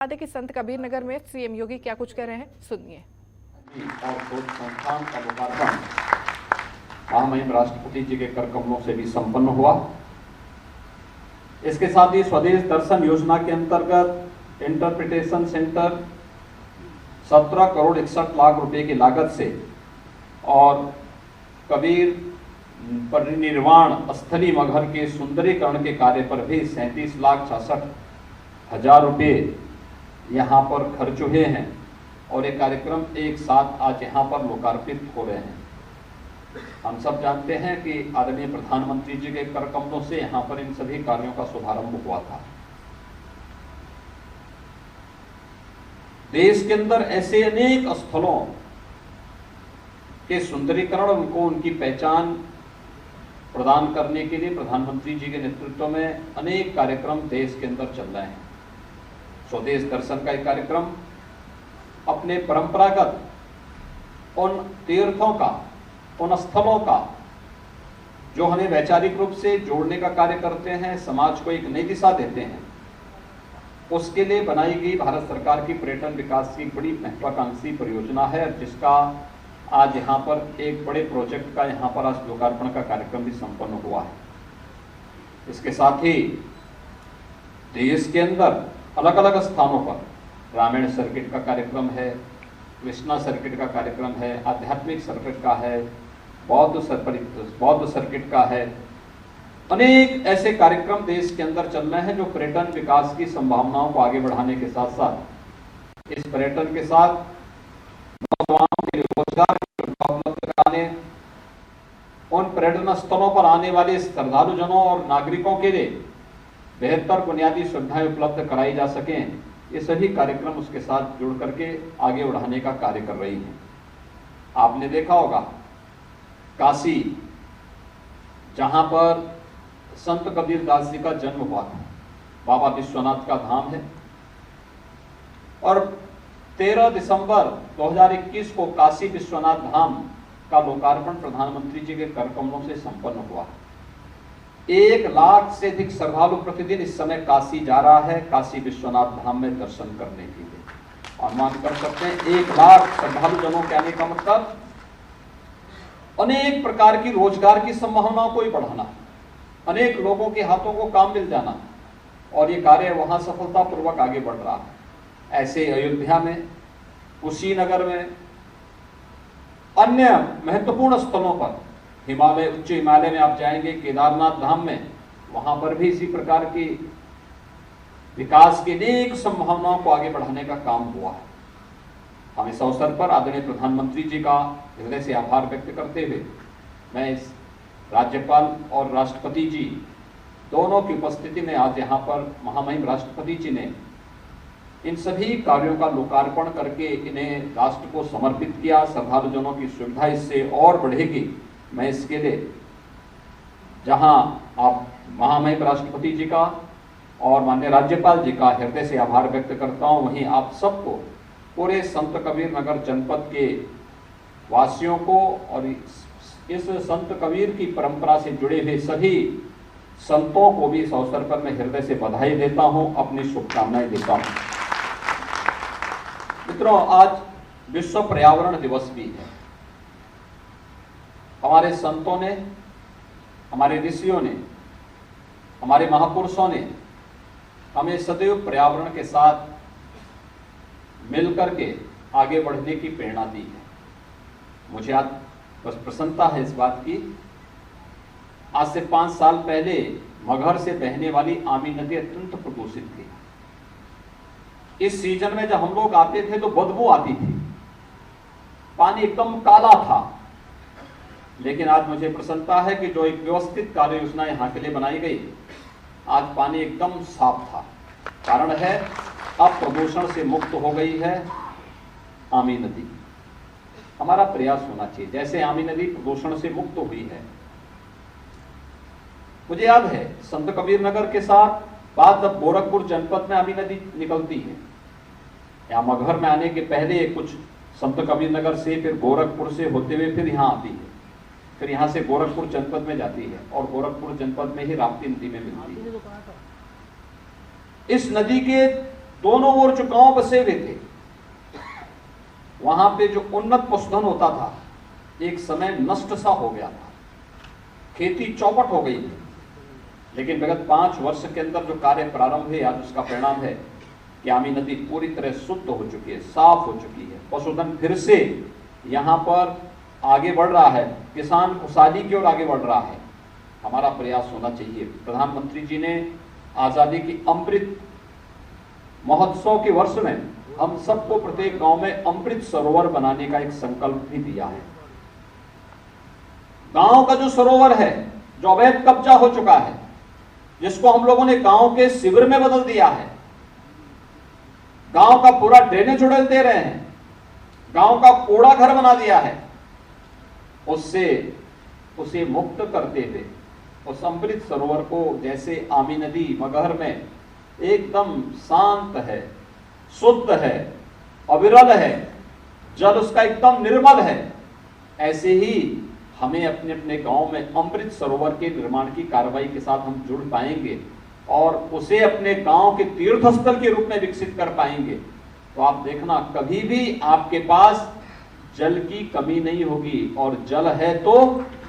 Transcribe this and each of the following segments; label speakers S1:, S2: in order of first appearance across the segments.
S1: कि संत कबीर नगर में सीएम योगी क्या कुछ कह रहे हैं, सुनिए।
S2: और संस्थान का लोकार्पण महामहिम राष्ट्रपति जी के कर कमलों से भी संपन्न हुआ। इसके साथ ही स्वदेश दर्शन योजना के अंतर्गत इंटरप्रिटेशन सेंटर 17 करोड़ 61 लाख रुपए की लागत से और कबीर परिनिर्वाण स्थली मगहर के सुंदरीकरण के कार्य पर भी 37,66,000 रुपए यहाँ पर खर्च हुए हैं और ये कार्यक्रम एक साथ आज यहाँ पर लोकार्पित हो रहे हैं। हम सब जानते हैं कि आदरणीय प्रधानमंत्री जी के कर कमलों से यहाँ पर इन सभी कार्यों का शुभारंभ हुआ था। देश के अंदर ऐसे अनेक स्थलों के सुंदरीकरण, उनको उनकी पहचान प्रदान करने के लिए प्रधानमंत्री जी के नेतृत्व में अनेक कार्यक्रम देश के अंदर चल रहे हैं। स्वदेश दर्शन का एक कार्यक्रम अपने परंपरागत उन तीर्थों का, उन स्थलों का जो हमें वैचारिक रूप से जोड़ने का कार्य करते हैं, समाज को एक नई दिशा देते हैं, उसके लिए बनाई गई भारत सरकार की पर्यटन विकास की बड़ी महत्वाकांक्षी परियोजना है, जिसका आज यहाँ पर एक बड़े प्रोजेक्ट का यहाँ पर आज लोकार्पण का कार्यक्रम भी संपन्न हुआ है। इसके साथ ही देश के अंदर अलग अलग स्थानों पर रामायण सर्किट का कार्यक्रम है, कृष्णा सर्किट का कार्यक्रम है, आध्यात्मिक सर्किट का है, बौद्ध सर्किट का है। अनेक ऐसे कार्यक्रम देश के अंदर चल रहे हैं जो पर्यटन विकास की संभावनाओं को आगे बढ़ाने के साथ साथ इस पर्यटन के साथ नौजवानों के लिए रोजगार उपलब्ध कराने, उन पर्यटन स्थलों पर आने वाले श्रद्धालुजनों और नागरिकों के लिए बेहतर बुनियादी सुविधाएं उपलब्ध कराई जा सकें, ये सभी कार्यक्रम उसके साथ जुड़ करके आगे बढ़ाने का कार्य कर रही हैं। आपने देखा होगा काशी, जहां पर संत कबीर दास जी का जन्म हुआ था, बाबा विश्वनाथ का धाम है, और 13 दिसंबर 2021 को काशी विश्वनाथ धाम का लोकार्पण प्रधानमंत्री जी के कर कमलों से संपन्न हुआ। 1 लाख से अधिक श्रद्धालु प्रतिदिन इस समय काशी जा रहा है, काशी विश्वनाथ धाम में दर्शन करने के लिए। अनुमान कर सकते हैं 1 लाख श्रद्धालु जनों के आने का मतलब अनेक प्रकार की रोजगार की संभावनाओं को ही बढ़ाना, अनेक लोगों के हाथों को काम मिल जाना, और ये कार्य वहां सफलतापूर्वक आगे बढ़ रहा है। ऐसे अयोध्या में, कुशीनगर में, अन्य महत्वपूर्ण स्थलों पर, हिमालय, उच्च हिमालय में आप जाएंगे, केदारनाथ धाम में, वहां पर भी इसी प्रकार की विकास की अनेक संभावनाओं को आगे बढ़ाने का काम हुआ है। हम इस अवसर पर आदरणीय प्रधानमंत्री जी का हृदय से आभार व्यक्त करते हुए मैं इस राज्यपाल और राष्ट्रपति जी दोनों की उपस्थिति में आज यहाँ पर महामहिम राष्ट्रपति जी ने इन सभी कार्यों का लोकार्पण करके इन्हें राष्ट्र को समर्पित किया। श्रद्धालुजनों की सुविधा इससे और बढ़ेगी। मैं इसके लिए जहां आप महामहिम राष्ट्रपति जी का और माननीय राज्यपाल जी का हृदय से आभार व्यक्त करता हूं, वहीं आप सबको, पूरे संत कबीर नगर जनपद के वासियों को और इस संत कबीर की परंपरा से जुड़े हुए सभी संतों को भी इस अवसर पर मैं हृदय से बधाई देता हूं, अपनी शुभकामनाएं देता हूं। मित्रों, आज विश्व पर्यावरण दिवस भी है। हमारे संतों ने, हमारे ऋषियों ने, हमारे महापुरुषों ने हमें सदैव पर्यावरण के साथ मिलकर के आगे बढ़ने की प्रेरणा दी है। मुझे आज बस प्रसन्नता है इस बात की, आज से 5 साल पहले मगहर से बहने वाली आमी नदी अत्यंत प्रदूषित थी। इस सीजन में जब हम लोग आते थे तो बदबू आती थी, पानी एकदम काला था। लेकिन आज मुझे प्रसन्नता है कि जो एक व्यवस्थित कार्य योजना यहाँ के लिए बनाई गई, आज पानी एकदम साफ था। कारण है अब प्रदूषण से मुक्त हो गई है आमी नदी। हमारा प्रयास होना चाहिए, जैसे आमी नदी प्रदूषण से मुक्त हुई है। मुझे याद है संत कबीर नगर के साथ बाद जब गोरखपुर जनपद में आमी नदी निकलती है, यहाँ मगहर में आने के पहले कुछ संत कबीर नगर से, फिर गोरखपुर से होते हुए फिर यहाँ आती है, फिर यहाँ से गोरखपुर जनपद में जाती है और गोरखपुर जनपद में ही राप्ती नदी में मिलती है। इस नदी के दोनों ओर जो गांव बसे हुए थे, वहां पे जो उन्नत पशुधन होता था एक समय नष्ट सा हो गया था, खेती चौपट हो गई थी। लेकिन विगत 5 वर्ष के अंदर जो कार्य प्रारंभ हुए, आज उसका परिणाम है कि आमी नदी पूरी तरह शुद्ध हो चुकी है, साफ हो चुकी है। पशुधन फिर से यहाँ पर आगे बढ़ रहा है, किसान खुशहाली की ओर आगे बढ़ रहा है। हमारा प्रयास होना चाहिए। प्रधानमंत्री जी ने आजादी की अमृत महोत्सव के वर्ष में हम सबको प्रत्येक गांव में अमृत सरोवर बनाने का एक संकल्प भी दिया है। गांव का जो सरोवर है, जो अवैध कब्जा हो चुका है, जिसको हम लोगों ने गांव के शिविर में बदल दिया है, गांव का पूरा ड्रेनेज उड़ेल दे रहे हैं, गांव का कूड़ा घर बना दिया है, उसे मुक्त करते हुए उस अमृत सरोवर को, जैसे आमी नदी मगहर में एकदम शांत है, शुद्ध है, अविरल है, जल उसका एकदम निर्मल है, ऐसे ही हमें अपने अपने गांव में अमृत सरोवर के निर्माण की कार्रवाई के साथ हम जुड़ पाएंगे और उसे अपने गांव के तीर्थ स्थल के रूप में विकसित कर पाएंगे। तो आप देखना, कभी भी आपके पास जल की कमी नहीं होगी, और जल है तो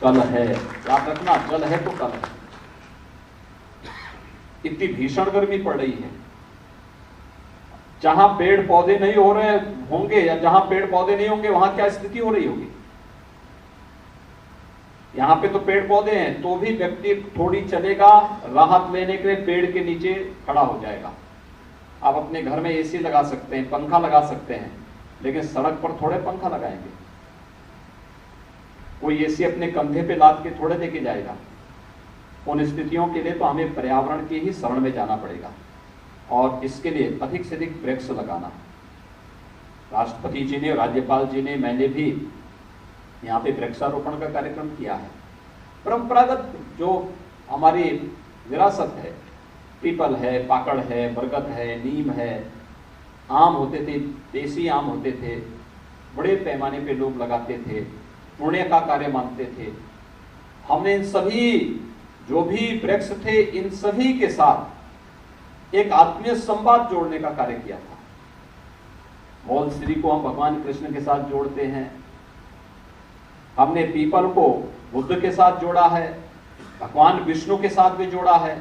S2: कल है। याद रखना, जल है तो कल है। इतनी भीषण गर्मी पड़ रही है, जहां पेड़ पौधे नहीं हो रहे होंगे या जहां पेड़ पौधे नहीं होंगे वहां क्या स्थिति हो रही होगी। यहां पे तो पेड़ पौधे हैं, तो भी व्यक्ति थोड़ी चलेगा, राहत लेने के लिए पेड़ के नीचे खड़ा हो जाएगा। आप अपने घर में एसी लगा सकते हैं, पंखा लगा सकते हैं, लेकिन सड़क पर थोड़े पंखा लगाएंगे। कोई एसी अपने कंधे पे लाद के थोड़े लेके जाएगा। उन स्थितियों के लिए तो हमें पर्यावरण की ही शरण में जाना पड़ेगा, और इसके लिए अधिक से अधिक वृक्ष लगाना। राष्ट्रपति जी ने, राज्यपाल जी ने, मैंने भी यहाँ पे वृक्षारोपण का कार्यक्रम किया है। परंपरागत जो हमारी विरासत है, पीपल है, पाकड़ है, बरगद है, नीम है, आम होते थे, देसी आम होते थे, बड़े पैमाने पे लोग लगाते थे, पुण्य का कार्य मानते थे। हमने इन सभी जो भी वृक्ष थे, इन सभी के साथ एक आत्मीय संवाद जोड़ने का कार्य किया था। मौल श्री को हम भगवान कृष्ण के साथ जोड़ते हैं, हमने पीपल को बुद्ध के साथ जोड़ा है, भगवान विष्णु के साथ भी जोड़ा है।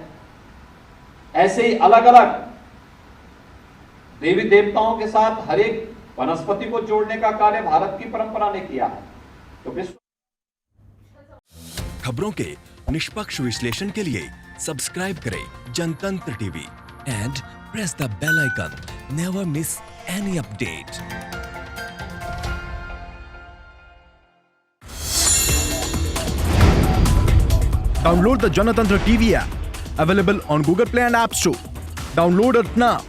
S2: ऐसे ही अलग अलग देवी देवताओं के साथ हर एक वनस्पति को जोड़ने का कार्य भारत की परंपरा ने किया है। तो विश्व
S3: खबरों के निष्पक्ष विश्लेषण के लिए सब्सक्राइब करें Janatantra TV and press the bell icon. Never miss any update.
S4: Download the Janatantra TV app, available on Google Play and App Store. Download it now.